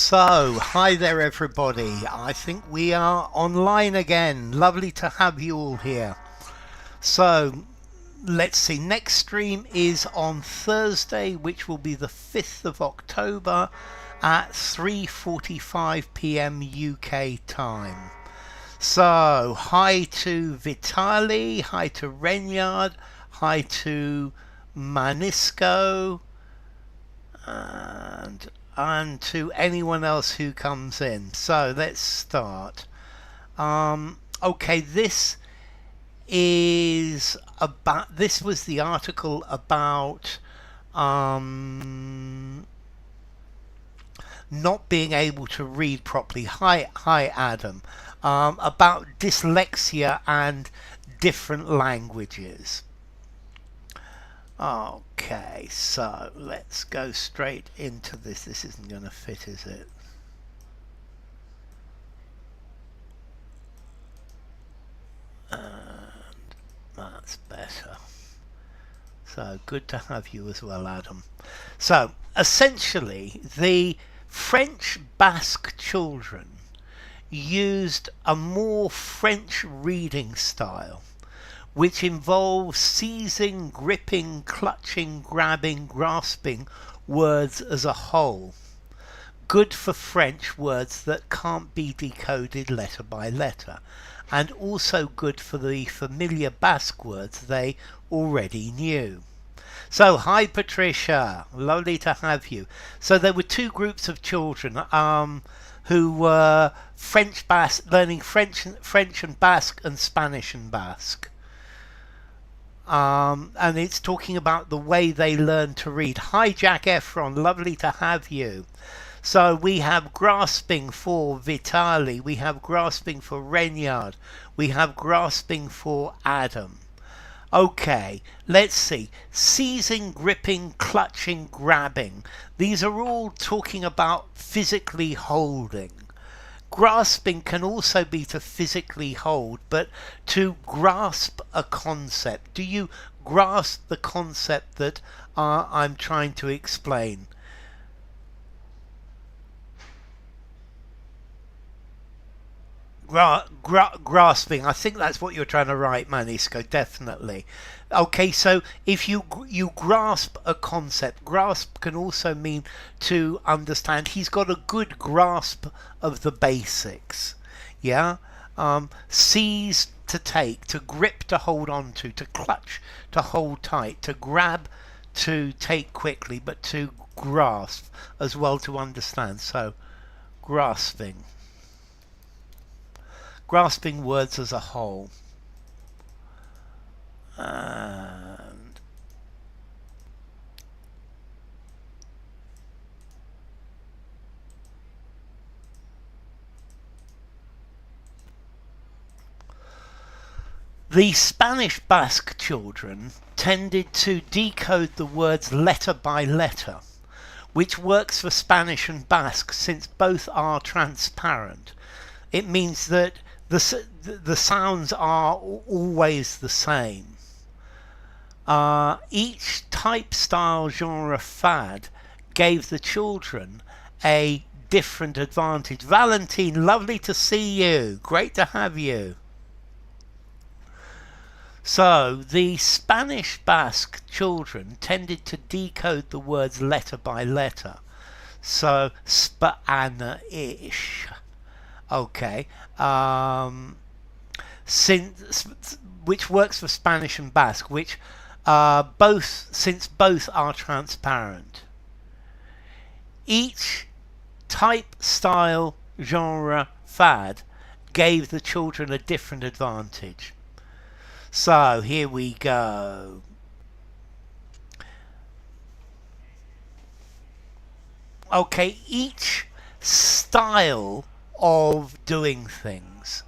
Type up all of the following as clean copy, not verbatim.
So, hi there everybody. I think we are online again. Lovely to have you all here. So, let's see. Next stream is on Thursday, which will be the 5th of October at 3:45 p.m. UK time. So, hi to Vitali, hi to Renyard, hi to Manisco, and to anyone else who comes in. So let's start. Okay, this was the article about not being able to read properly. Hi Adam. About dyslexia and different languages. Okay, so let's go straight into this. This isn't going to fit, is it? And that's better. So good to have you as well, Adam. So essentially, the French-Basque children used a more French reading style, which involves seizing, gripping, clutching, grabbing, grasping words as a whole. Good for French words that can't be decoded letter by letter, and also good for the familiar Basque words they already knew. So, hi Patricia, lovely to have you. So there were two groups of children who were French-Basque, learning French and Basque and Spanish and Basque. And it's talking about the way they learn to read. Hi Jack Efron, lovely to have you. So we have grasping for Vitali, we have grasping for Renyard, we have grasping for Adam. Okay, let's see. Seizing, gripping, clutching, grabbing. These are all talking about physically holding. Grasping can also be to physically hold, but to grasp a concept. Do you grasp the concept that I'm trying to explain? Grasping, I think that's what you're trying to write, Manisco, definitely. Okay, so if you grasp a concept, grasp can also mean to understand. He's got a good grasp of the basics. Yeah? Seize, to take, to grip, to hold on to clutch, to hold tight, to grab, to take quickly, but to grasp as well, to understand. So, grasping. Grasping words as a whole. And the Spanish-Basque children tended to decode the words letter by letter, which works for Spanish and Basque since both are transparent. It means that the sounds are always the same. Each type, style, genre, fad gave the children a different advantage. Valentine, lovely to see you. Great to have you. So, the Spanish-Basque children tended to decode the words letter by letter. So, Spanish. Okay, which works for Spanish and Basque, which since both are transparent. Each type, style, genre, fad gave the children a different advantage. So here we go. Okay, each style of doing things,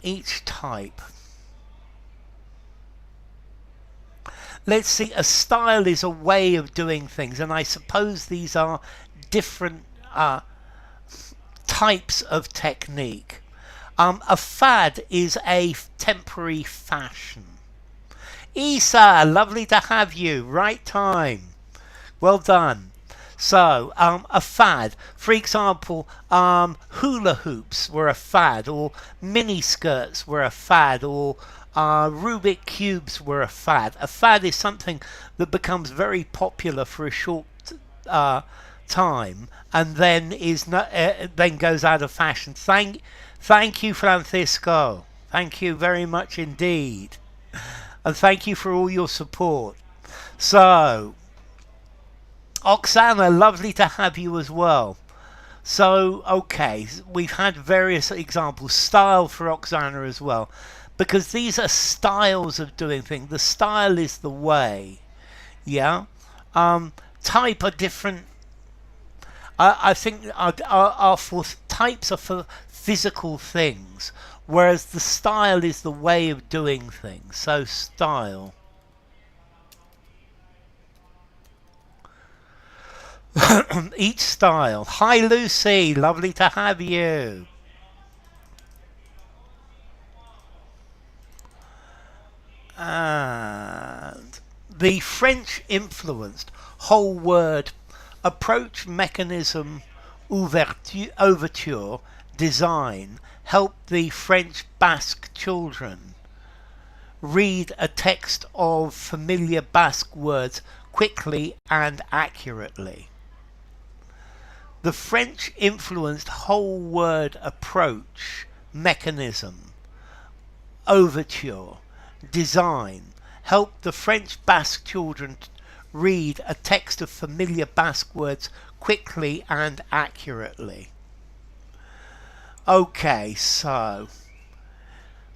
each type. Let's see, a style is a way of doing things, and I suppose these are different types of technique. A fad is a temporary fashion. Isa, lovely to have you. Right time. Well done. So, a fad. For example, hula hoops were a fad, or mini skirts were a fad, or Rubik cubes were a fad. A fad is something that becomes very popular for a short time, and then then goes out of fashion. Thank you, Francisco. Thank you very much indeed, and thank you for all your support. So, Oksana, lovely to have you as well. So, okay, we've had various examples. Style for Oksana as well, because these are styles of doing things. The style is the way. Yeah. Type are different. I think are for types are for physical things, whereas the style is the way of doing things. So style. Each style. Hi Lucy, lovely to have you. And the French influenced whole word approach, mechanism, overture, design helped the French-Basque children read a text of familiar Basque words quickly and accurately. The French influenced whole word approach, mechanism, overture, design helped the French-Basque children read a text of familiar Basque words quickly and accurately. Okay, so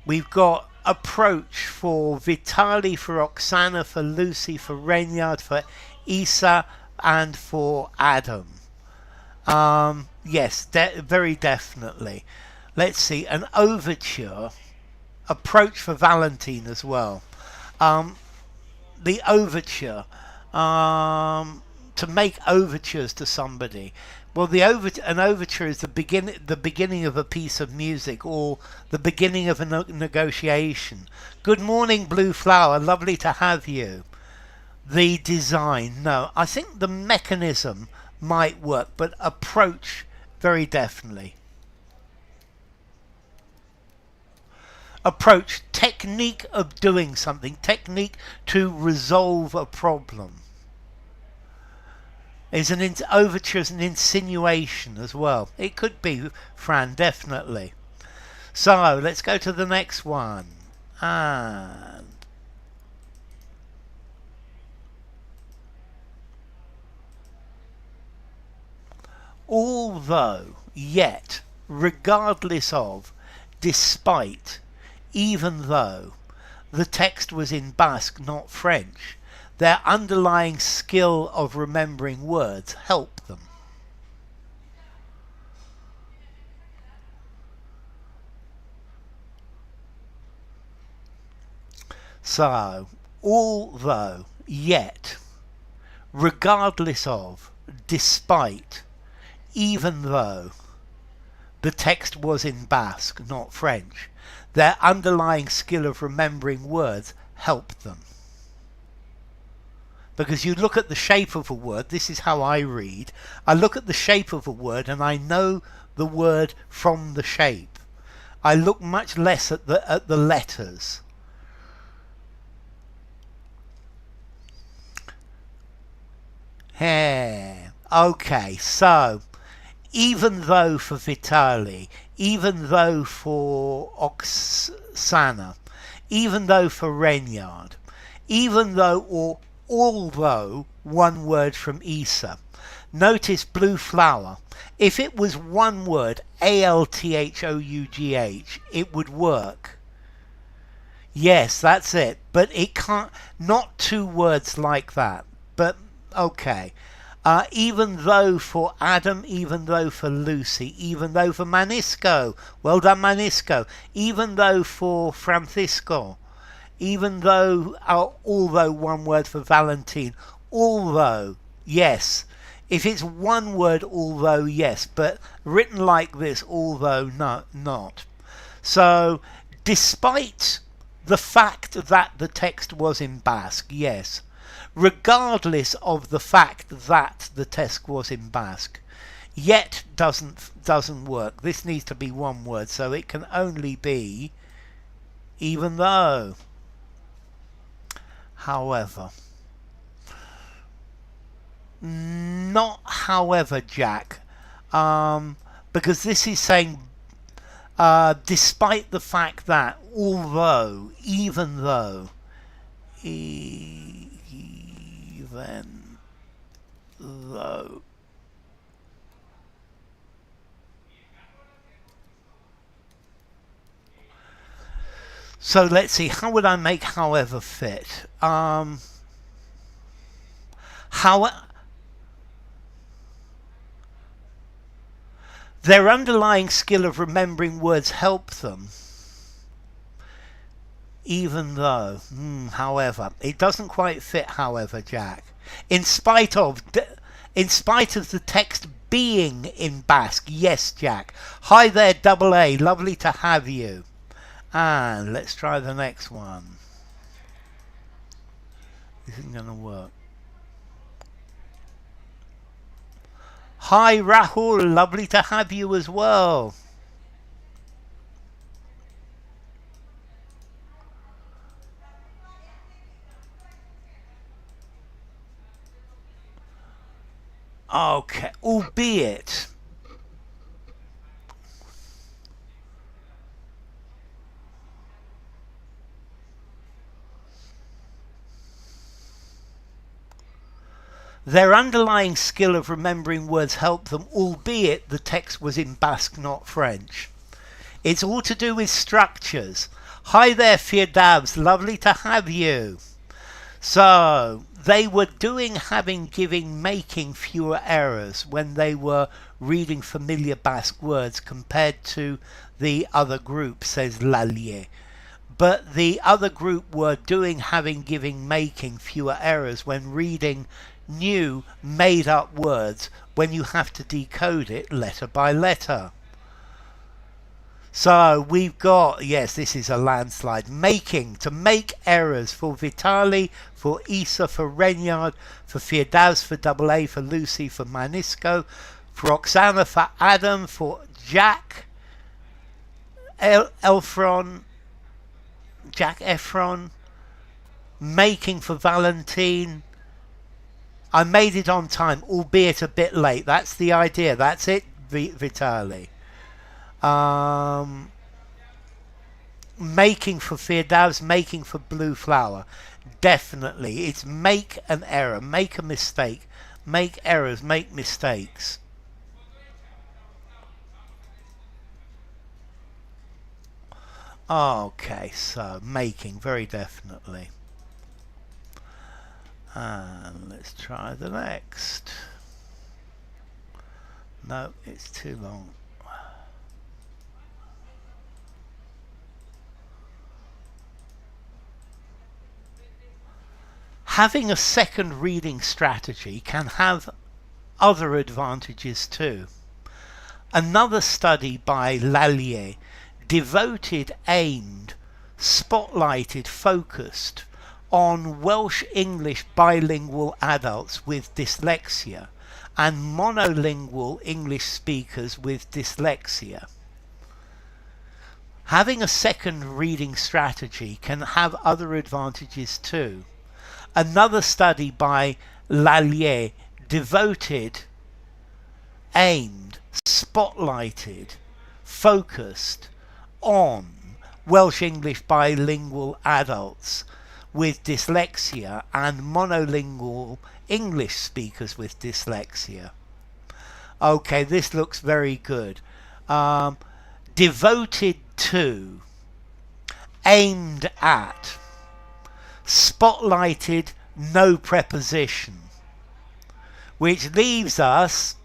we've got approach for Vitali, for Oksana, for Lucy, for Reynard, for Isa, and for Adam. Yes, very definitely. Let's see, an overture, approach for Valentine as well. The overture, to make overtures to somebody. Well, an overture is the beginning of a piece of music, or the beginning of a negotiation. Good morning, Blue Flower. Lovely to have you. The design. No, I think the mechanism might work, but approach, very definitely. Approach, technique of doing something, technique to resolve a problem. Is overture is an insinuation as well. It could be, Fran, definitely. So let's go to the next one. And although, yet, regardless of, despite, even though the text was in Basque, not French, their underlying skill of remembering words helped them. So, although, yet, regardless of, despite, even though the text was in Basque, not French, their underlying skill of remembering words helped them. Because you look at the shape of a word, this is how I read. I look at the shape of a word and I know the word from the shape. I look much less at the letters. Okay, so even though for Vitali, even though for Oksana, even though for Reynard, even though or although, one word from Isa. Notice Blue Flower. If it was one word, ALTHOUGH, it would work. Yes, that's it. But it can't, not two words like that. But, okay. Even though for Adam, even though for Lucy, even though for Manisco. Well done, Manisco. Even though for Francisco. Even though, although, one word for Valentine. Although, yes. If it's one word, although, yes. But written like this, although, not. So, despite the fact that the text was in Basque, yes. regardless of the fact that the test was in Basque. Yet doesn't work. This needs to be one word, so it can only be even though. However. Not however, Jack. Because this is saying despite the fact that, although, even though, even though. So let's see, how would I make however fit? Their underlying skill of remembering words help them. Even though, however, it doesn't quite fit. However, Jack, in spite of the text being in Basque, yes, Jack. Hi there, double A, lovely to have you. And let's try the next one. This isn't going to work. Hi Rahul, lovely to have you as well. Okay, albeit their underlying skill of remembering words helped them, albeit the text was in Basque, not French. It's all to do with structures. Hi there, Firdavs, lovely to have you. So, they were doing, having, giving, making fewer errors when they were reading familiar Basque words compared to the other group, says Lallier. But the other group were doing, having, giving, making fewer errors when reading new made-up words when you have to decode it letter by letter. So we've got, yes, this is a landslide. Making, to make errors for Vitali, for Isa, for Renyard, for Firdavs, for Double A, for Lucy, for Manisco, for Oksana, for Adam, for Jack, Jack Efron, making for Valentine. I made it on time, albeit a bit late. That's the idea. That's it, Vitali. Making for Firdavs, making for Blue Flower. Definitely. It's make an error, make a mistake, make errors, make mistakes. Okay, so making, very definitely. And let's try the next. No, it's too long. Having a second reading strategy can have other advantages too. Another study by Lallier devoted, aimed, spotlighted, focused on Welsh-English bilingual adults with dyslexia and monolingual English speakers with dyslexia. Having a second reading strategy can have other advantages too. Another study by Lallier devoted, aimed, spotlighted, focused on Welsh-English bilingual adults with dyslexia and monolingual English speakers with dyslexia. Okay, this looks very good. Devoted to, aimed at, spotlighted, no preposition, which leaves us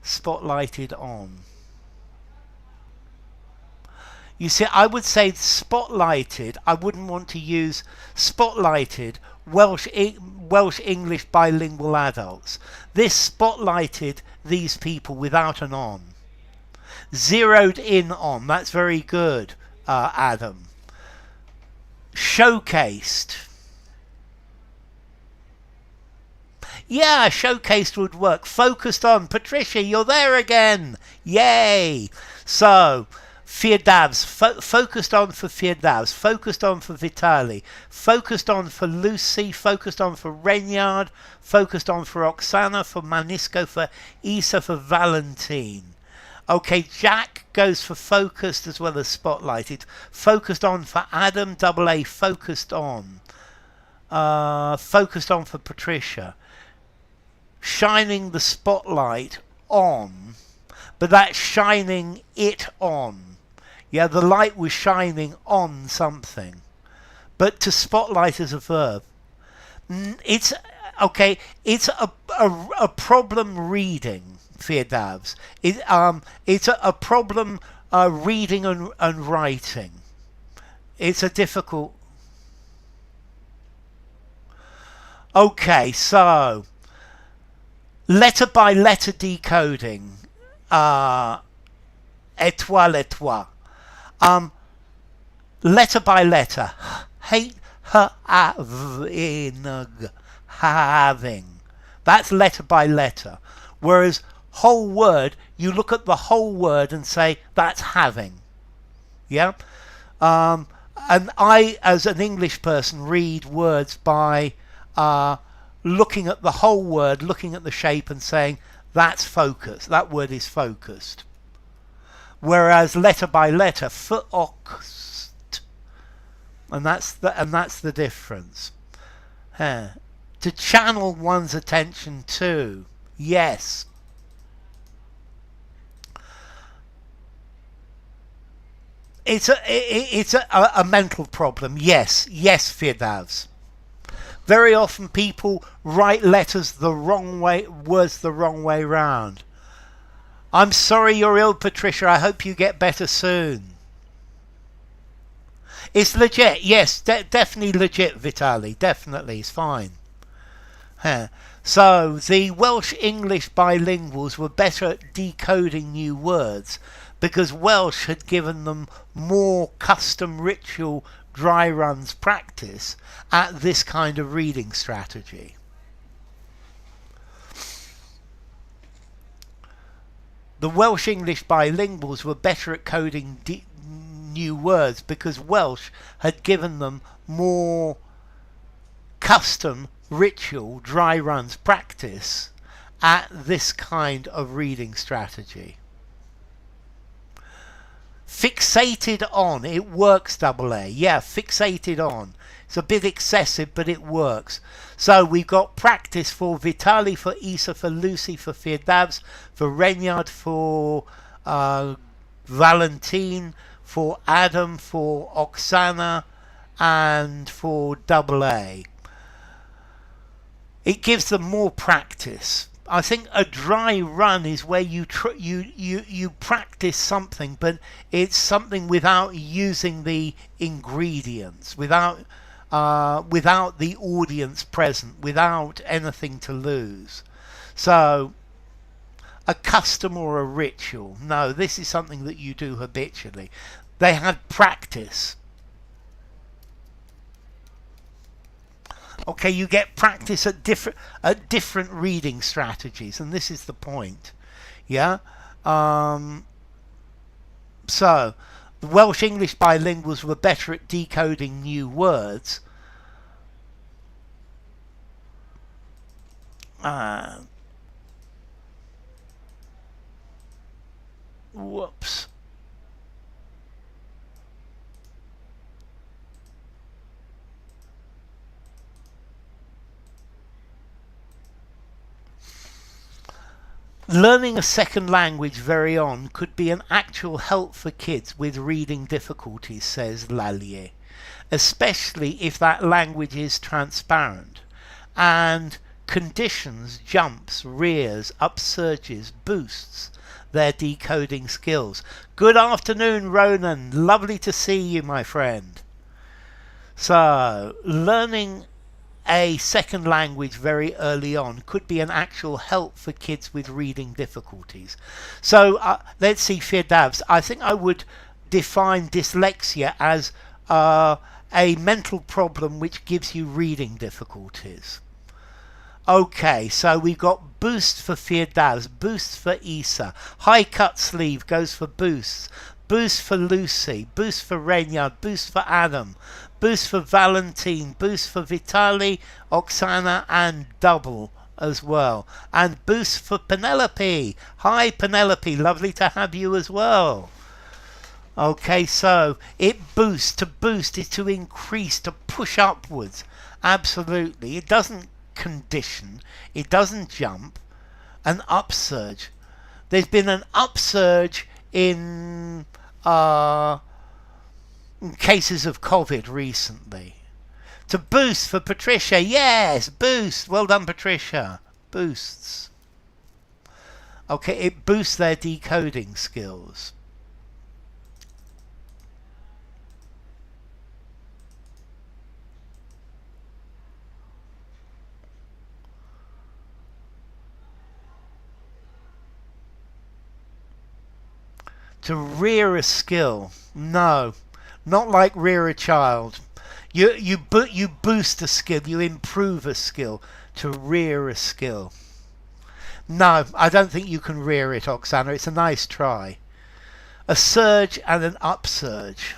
spotlighted on. You see, I would say spotlighted. I wouldn't want to use spotlighted Welsh English bilingual adults. This spotlighted these people without an on. Zeroed in on. That's very good, Adam. Showcased. Yeah, showcased would work. Focused on. Patricia, you're there again. Yay. So, Firdavs. Focused on for Firdavs. Focused on for Vitali. Focused on for Lucy. Focused on for Renyard. Focused on for Oksana. For Manisco. For Isa. For Valentine. Okay, Jack goes for focused as well as spotlighted. Focused on for Adam. Double A. Focused on. Focused on for Patricia. Shining the spotlight on, but that's shining it on. Yeah, the light was shining on something. But to spotlight is a verb. It's okay. It's a problem reading, Firdavs. It's a problem reading and writing. It's a difficult. Okay, so letter by letter decoding. Étoile, étoile. Letter by letter. Hate, having. That's letter by letter. Whereas whole word, you look at the whole word and say, that's having. Yeah? And I, as an English person, read words by looking at the whole word, looking at the shape and saying, that's focused. That word is focused. Whereas letter by letter, focused. And that's the difference. To channel one's attention to. Yes. It's a mental problem. Yes, Firdavs. Very often people write letters the wrong way, words the wrong way round. I'm sorry you're ill, Patricia. I hope you get better soon. It's legit. Yes, definitely legit, Vitali. Definitely, it's fine. So, the Welsh-English bilinguals were better at decoding new words because Welsh had given them more custom ritual dry runs practice at this kind of reading strategy. The Welsh-English bilinguals were better at coding new words because Welsh had given them more custom ritual dry runs practice at this kind of reading strategy. Fixated on, it works, double A. Yeah, fixated on. It's a bit excessive, but it works. So we've got practice for Vitali, for Isa, for Lucy, for Firdavs, for Renyard, for Valentine, for Adam, for Oksana, and for double A. It gives them more practice. I think a dry run is where you practice something, but it's something without using the ingredients, without the audience present, without anything to lose. So, a custom or a ritual. No, this is something that you do habitually. They had practice. Okay, you get practice at different reading strategies, and this is the point. Yeah. So, the Welsh-English bilinguals were better at decoding new words. Whoops. Learning a second language very on could be an actual help for kids with reading difficulties, says Lallier, especially if that language is transparent and conditions, jumps, rears, upsurges, boosts their decoding skills. Good afternoon, Ronan. Lovely to see you, my friend. So, learning a second language very early on could be an actual help for kids with reading difficulties. So let's see, Firdavs. I think I would define dyslexia as a mental problem which gives you reading difficulties. Okay, so we've got boost for Firdavs, boost for Isa. High cut sleeve goes for boosts. Boost for Lucy, boost for Reynard, boost for Adam, boost for Valentine, boost for Vitali, Oksana, and double as well. And boost for Penelope. Hi Penelope, lovely to have you as well. Okay, so it boosts. To boost is to increase, to push upwards. Absolutely. It doesn't condition. It doesn't jump. An upsurge. There's been an upsurge in cases of COVID recently. To boost for Patricia. Yes, boost. Well done, Patricia. Boosts. Okay, it boosts their decoding skills. To rear a skill. No, not like rear a child. You boost a skill, you improve a skill. To rear a skill. No, I don't think you can rear it, Oksana. It's a nice try. A surge and an upsurge.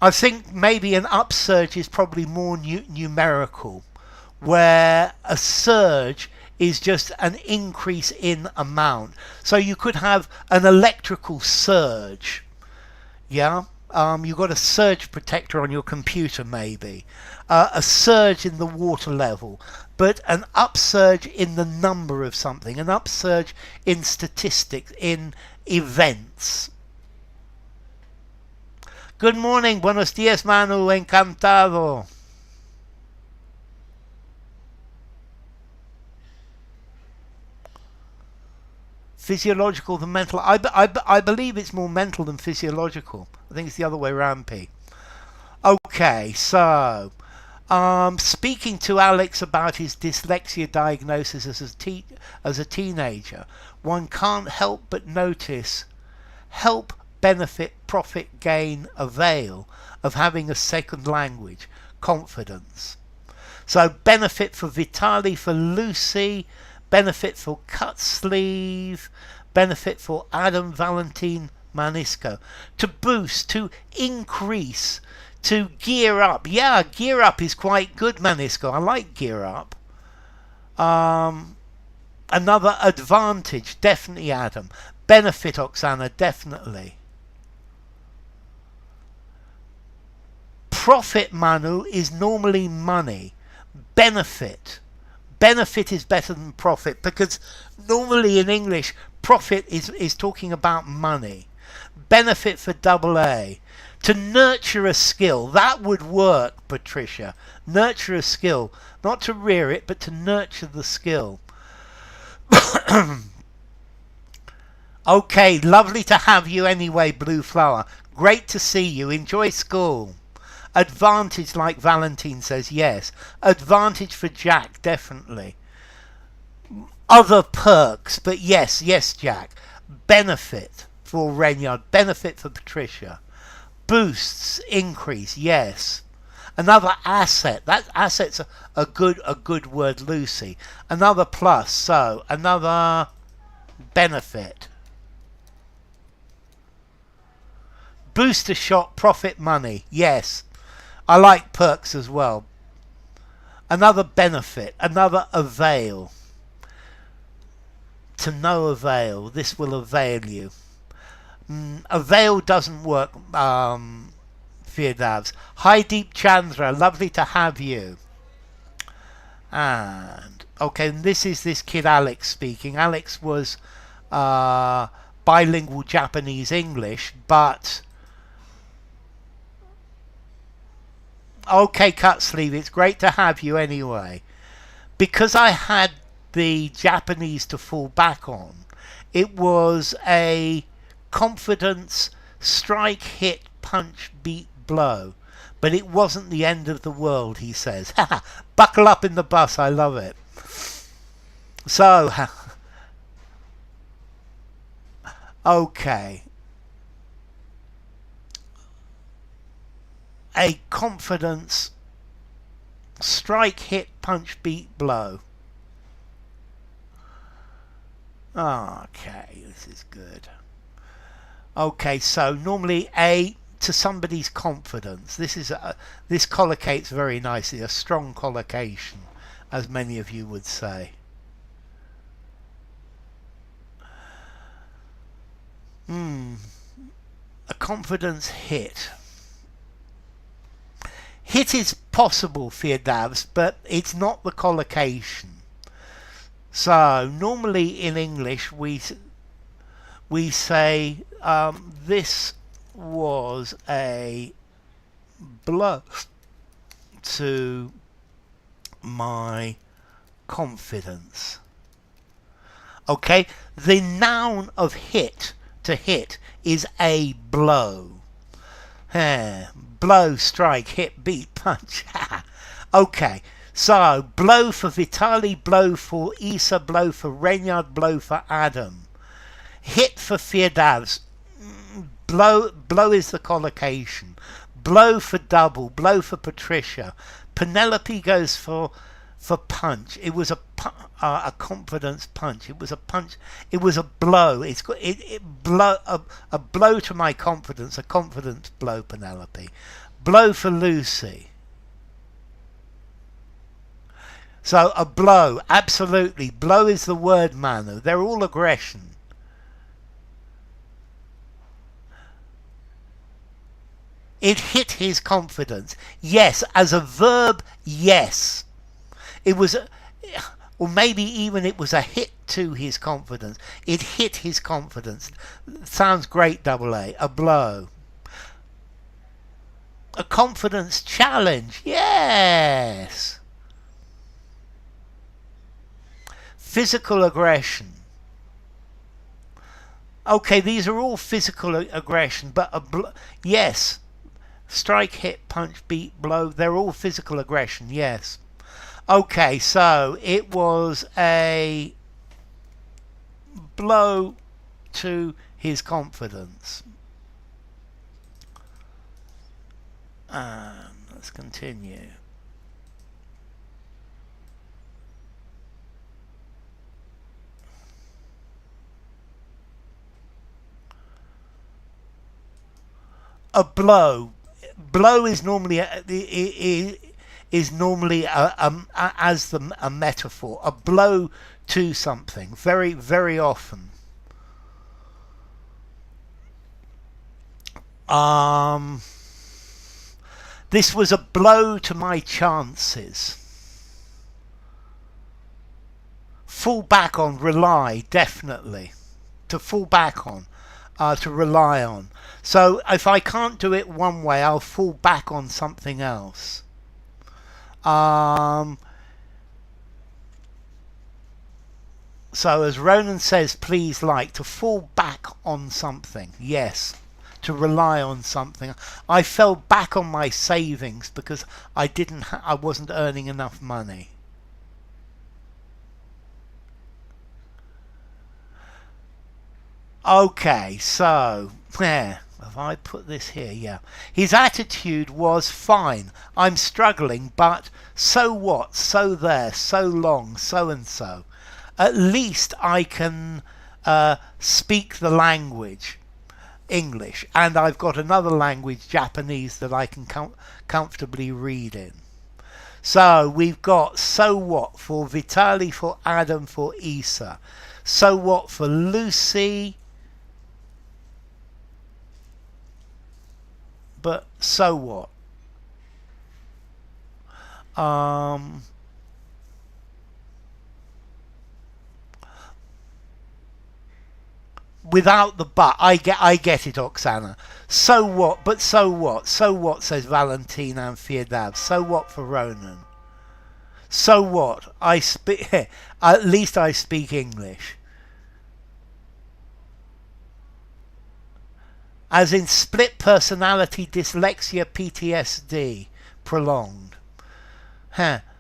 I think maybe an upsurge is probably more numerical, where a surge is just an increase in amount. So you could have an electrical surge. Yeah? You've got a surge protector on your computer maybe. A surge in the water level. But an upsurge in the number of something. An upsurge in statistics, in events. Good morning. Buenos días, Manu. Encantado. Physiological than mental. I believe it's more mental than physiological. I think it's the other way around, P. Okay, so speaking to Alex about his dyslexia diagnosis as a teenager, one can't help but notice help, benefit, profit, gain, avail of having a second language, confidence. So benefit for Vitali, for Lucy, benefit for cut sleeve, benefit for Adam, Valentine, Manisco. To boost, to increase, to gear up. Yeah, gear up is quite good, Manisco. I like gear up. Another advantage, definitely Adam. Benefit, Oksana, definitely. Profit, Manu, is normally money. Benefit is better than profit, because normally in English profit is talking about money. Benefit for double A. To nurture a skill, that would work, Patricia. Nurture a skill, not to rear it, but to nurture the skill. Okay, lovely to have you anyway, Blue Flower. Great to see you. Enjoy school. Advantage, like Valentine says, yes. Advantage for Jack, definitely. Other perks, but yes, Jack. Benefit for Reynard, benefit for Patricia. Boosts, increase, yes. Another asset. That asset's a good word, Lucy. Another plus, so another benefit. Booster shot, profit, money, yes. I like perks as well. Another benefit, another avail. To no avail, this will avail you. Avail doesn't work, Firdavs. Hi Deep Chandra, lovely to have you. And, okay, and this is this kid Alex speaking. Alex was bilingual Japanese-English, but... Okay, cut sleeve, it's great to have you anyway. Because I had the Japanese to fall back on, it was a confidence, strike, hit, punch, beat, blow. But it wasn't the end of the world, he says. Buckle up in the bus, I love it. So, okay. A confidence, Strike, hit, punch, beat, blow. Okay, this is good. Okay, so normally A, to somebody's confidence. This collocates very nicely, a strong collocation, as many of you would say. A confidence hit. Hit is possible, Firdavs, but it's not the collocation. So normally in English we say this was a blow to my confidence. Okay, the noun of hit, to hit, is a blow. Blow, strike, hit, beat, punch. Okay, so blow for Vitali, blow for Isa, blow for Renyard, blow for Adam. Hit for Firdavs. Blow is the collocation. Blow for double, blow for Patricia. Penelope goes for punch. It was a confidence punch. It was a punch. It was a blow. It's got a blow to my confidence. A confidence blow, Penelope. Blow for Lucy. So a blow, absolutely. Blow is the word, Manu. They're all aggression. It hit his confidence. Yes, as a verb, yes. It was, or maybe even it was a hit to his confidence. It hit his confidence. Sounds great, double A. A blow. A confidence challenge. Yes. Physical aggression. Okay, these are all physical aggression, but yes. Strike, hit, punch, beat, blow. They're all physical aggression, yes. Okay, so it was a blow to his confidence. Let's continue. A blow. Blow is normally as a metaphor, a blow to something, very, very often. This was a blow to my chances. Fall back on, rely, definitely. To fall back on. To rely on. So if I can't do it one way, I'll fall back on something else. So as Ronan says, please like, to fall back on something. Yes. To rely on something. I fell back on my savings because I wasn't earning enough money. Okay, so have I put this here? Yeah. His attitude was fine. I'm struggling, but so what? So there, so long, so and so. At least I can speak the language, English, and I've got another language, Japanese, that I can comfortably read in. So we've got so what for Vitali, for Adam, for Isa. So what for Lucy. But so what? Without the but, I get it, Oksana. So what? But so what? So what? Says Valentina and Firdav. So what for Ronan? So what? I speak. At least I speak English. As in split personality, dyslexia, PTSD, prolonged.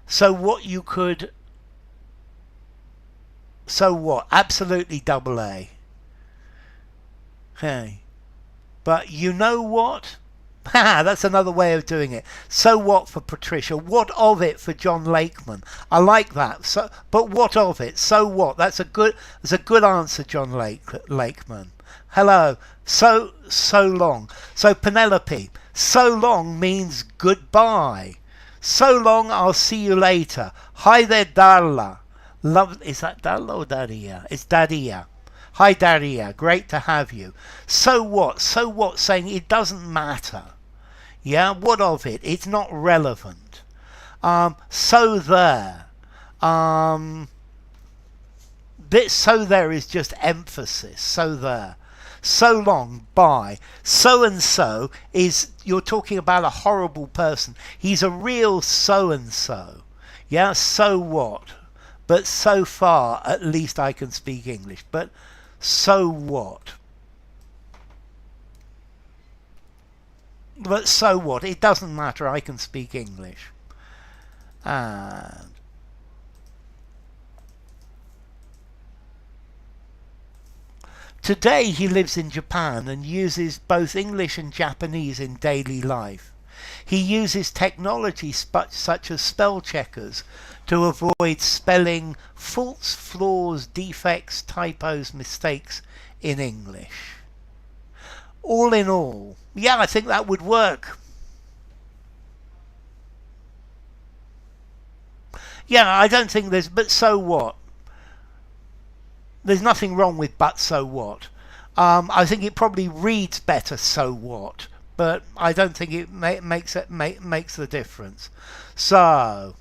So what you could... So what? Absolutely double A. Hey. But you know what? Ha, that's another way of doing it. So what for Patricia? What of it for John Lakeman? I like that. So, but what of it? So what? That's a good answer, John Lakeman. Hello. So long. So Penelope. So long means goodbye. So long, I'll see you later. Hi there, Darla. Love, is that Darla or Daria? It's Daria. Hi, Daria. Great to have you. So what? So what? Saying it doesn't matter. Yeah, what of it? It's not relevant. So there. So there is just emphasis. So there. So long, bye. So and so is, you're talking about a horrible person. He's a real so and so. Yeah, so what? But so far, at least I can speak English. But so what? But so what? It doesn't matter, I can speak English. And today he lives in Japan and uses both English and Japanese in daily life. He uses technology such as spell checkers to avoid spelling faults, flaws, defects, typos, mistakes in English. All in all, yeah, I think that would work. Yeah, I don't think there's, but so what? There's nothing wrong with but so what. I think it probably reads better so what, but I don't think it makes the difference. So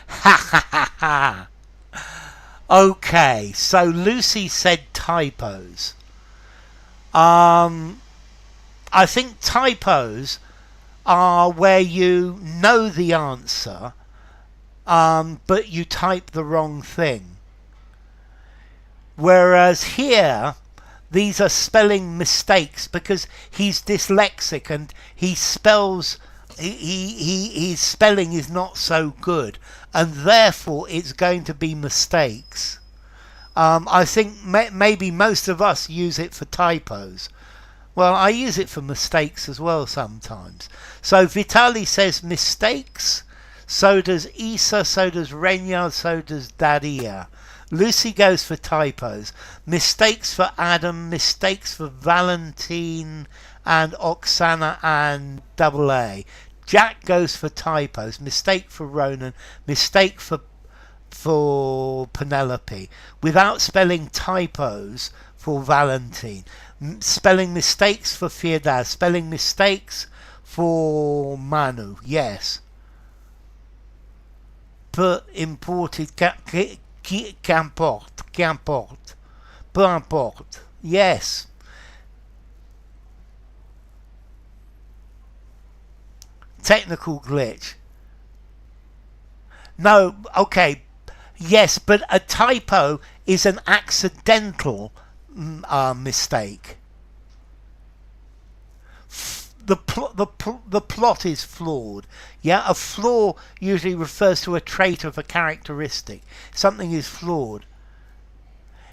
ha ha ha ha. Okay, so Lucy said typos. I think typos are where you know the answer, but you type the wrong thing. Whereas here, these are spelling mistakes because he's dyslexic and he spells, his spelling is not so good, and therefore it's going to be mistakes. I think maybe most of us use it for typos. Well, I use it for mistakes as well sometimes. So Vitali says mistakes. So does Isa, so does Renya, so does Daria. Lucy goes for typos. Mistakes for Adam, mistakes for Valentine and Oksana and Double A. Jack goes for typos. Mistake for Ronan. Mistake for Penelope. Without spelling typos for Valentine. Spelling mistakes for Firdaz. Spelling mistakes for Manu. Yes. Peu importe. Qu'importe. Qu'importe. Peu importe. Yes. Technical glitch. No, okay. Yes, but a typo is an accidental mistake. The plot is flawed. Yeah, a flaw usually refers to a trait of a characteristic. Something is flawed.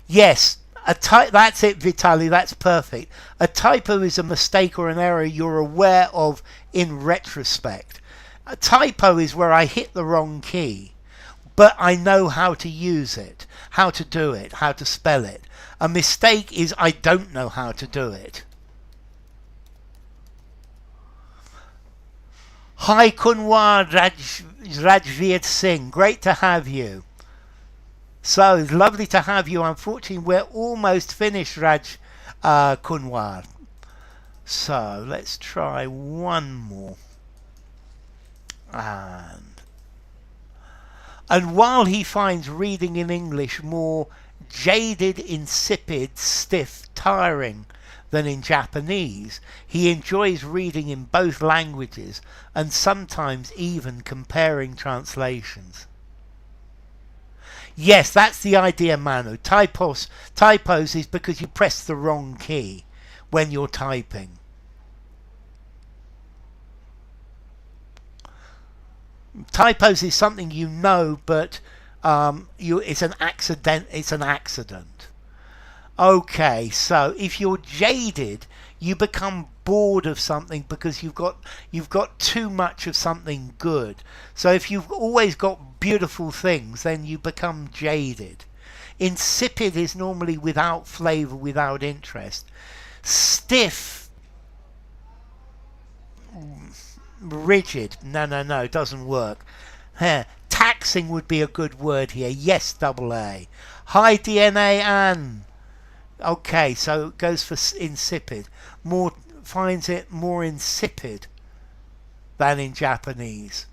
Yes, that's it, Vitali. That's perfect. A typo is a mistake or an error you're aware of in retrospect. A typo is where I hit the wrong key, but I know how to use it, how to do it, how to spell it. A mistake is I don't know how to do it. Hi Kunwar Rajveer Singh, great to have you. So it's lovely to have you. Unfortunately, we're almost finished, Kunwar. So let's try one more. And while he finds reading in English more jaded, insipid, stiff, tiring than in Japanese, he enjoys reading in both languages and sometimes even comparing translations. Yes, that's the idea, Manu. Typos is because you press the wrong key when you're typing. Typos is something you know, but it's an accident. Okay, so if you're jaded, you become bored of something because you've got too much of something good. So if you've always got beautiful things, then you become jaded. Insipid is normally without flavor, without interest. Stiff, rigid. No, no, no, doesn't work. Taxing would be a good word here. Yes, double A. High DNA and. Okay, so it goes for insipid. More finds it more insipid than in Japanese.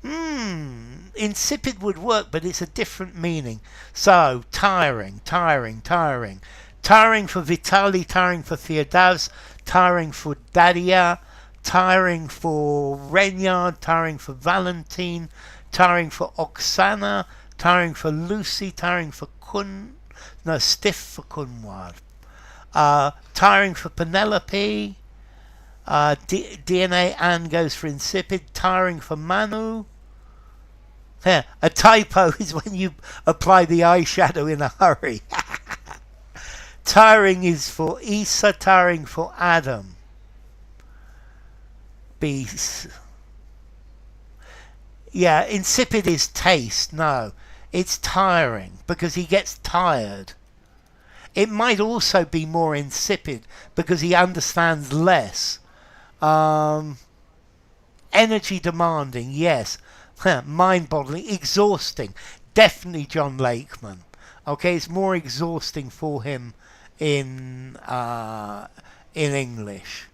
Insipid would work, but it's a different meaning. So, tiring, tiring, tiring. Tiring for Vitali, tiring for Theodavs, tiring for Daria, tiring for Renyard, tiring for Valentine, tiring for Oksana, tiring for Lucy, tiring for Stiff for Kunwar. Tiring for Penelope. DNA Anne goes for insipid. Tiring for Manu. A typo is when you apply the eyeshadow in a hurry. Tiring is for Isa. Tiring for Adam. Yeah, insipid is taste. No, it's tiring because he gets tired. It might also be more insipid because he understands less. Energy demanding, yes. Mind-boggling, exhausting. Definitely John Lakeman. Okay, it's more exhausting for him in English.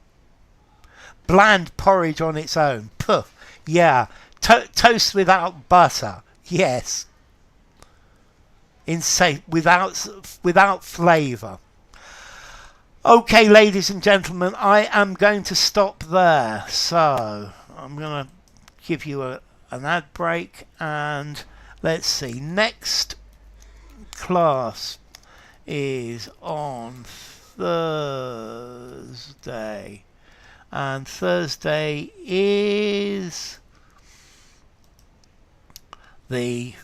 Bland porridge on its own. Puh. Yeah. Toast without butter. Yes. Without flavour. Okay, ladies and gentlemen, I am going to stop there. So I'm going to give you an ad break, and let's see. Next class is on Thursday, and Thursday is the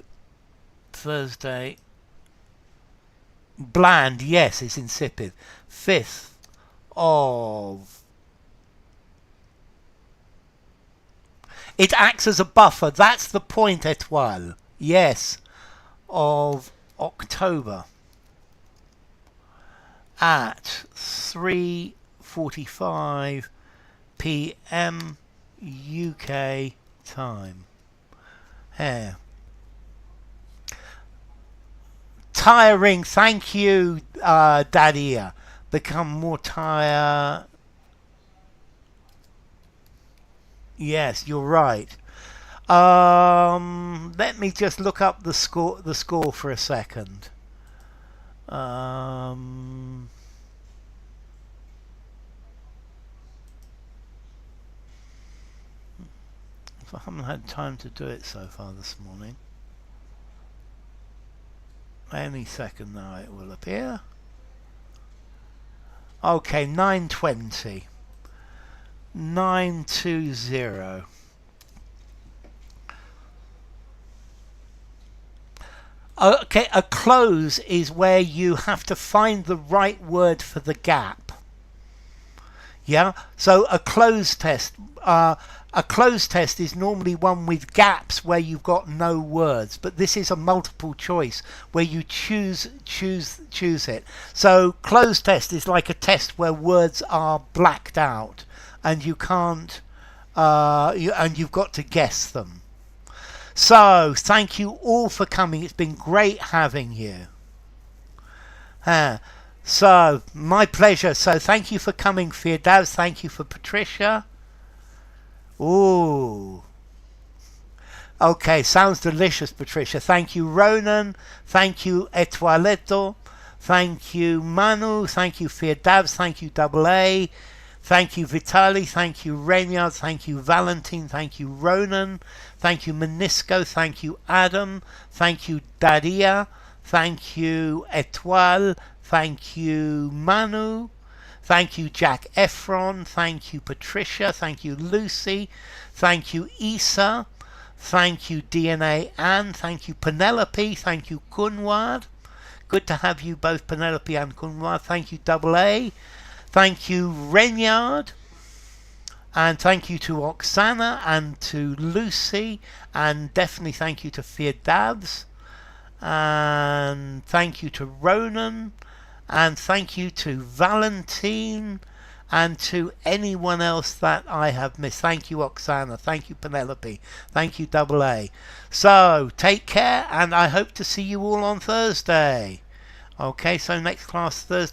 Thursday. Bland, yes, it's insipid. 5th of... It acts as a buffer. That's the point, étoile. Yes, of October at 3:45 p.m. UK time. Here. Tiring, thank you, Dadia. Become more tired. Yes, you're right. Let me just look up the score for a second. If I haven't had time to do it so far this morning. Any second now it will appear. Okay, 920. 920. Okay, a cloze is where you have to find the right word for the gap. Yeah, so a cloze test. A cloze test is normally one with gaps where you've got no words, but this is a multiple choice where you choose it. So cloze test is like a test where words are blacked out and you can't, and you've got to guess them. So thank you all for coming. It's been great having you. So my pleasure. So thank you for coming, Firdaus. Thank you for Patricia. Ooh. Okay, sounds delicious, Patricia. Thank you, Ronan. Thank you, Etoileto. Thank you, Manu. Thank you, Firdaus. Thank you, Double A. Thank you, Vitali. Thank you, Renyard. Thank you, Valentine. Thank you, Ronan. Thank you, Menisco. Thank you, Adam. Thank you, Daria. Thank you, Etoile. Thank you, Manu. Thank you, Jack Efron. Thank you, Patricia. Thank you, Lucy. Thank you, Isa. Thank you, DNA Anne. Thank you, Penelope. Thank you, Kunwad. Good to have you both, Penelope and Kunwa. Thank you, Double A. Thank you, Renyard. And thank you to Oksana and to Lucy. And definitely thank you to Firdavs. And thank you to Ronan. And thank you to Valentine. And to anyone else that I have missed. Thank you, Oksana. Thank you, Penelope. Thank you, Double A. So, take care, and I hope to see you all on Thursday. Okay, so next class Thursday.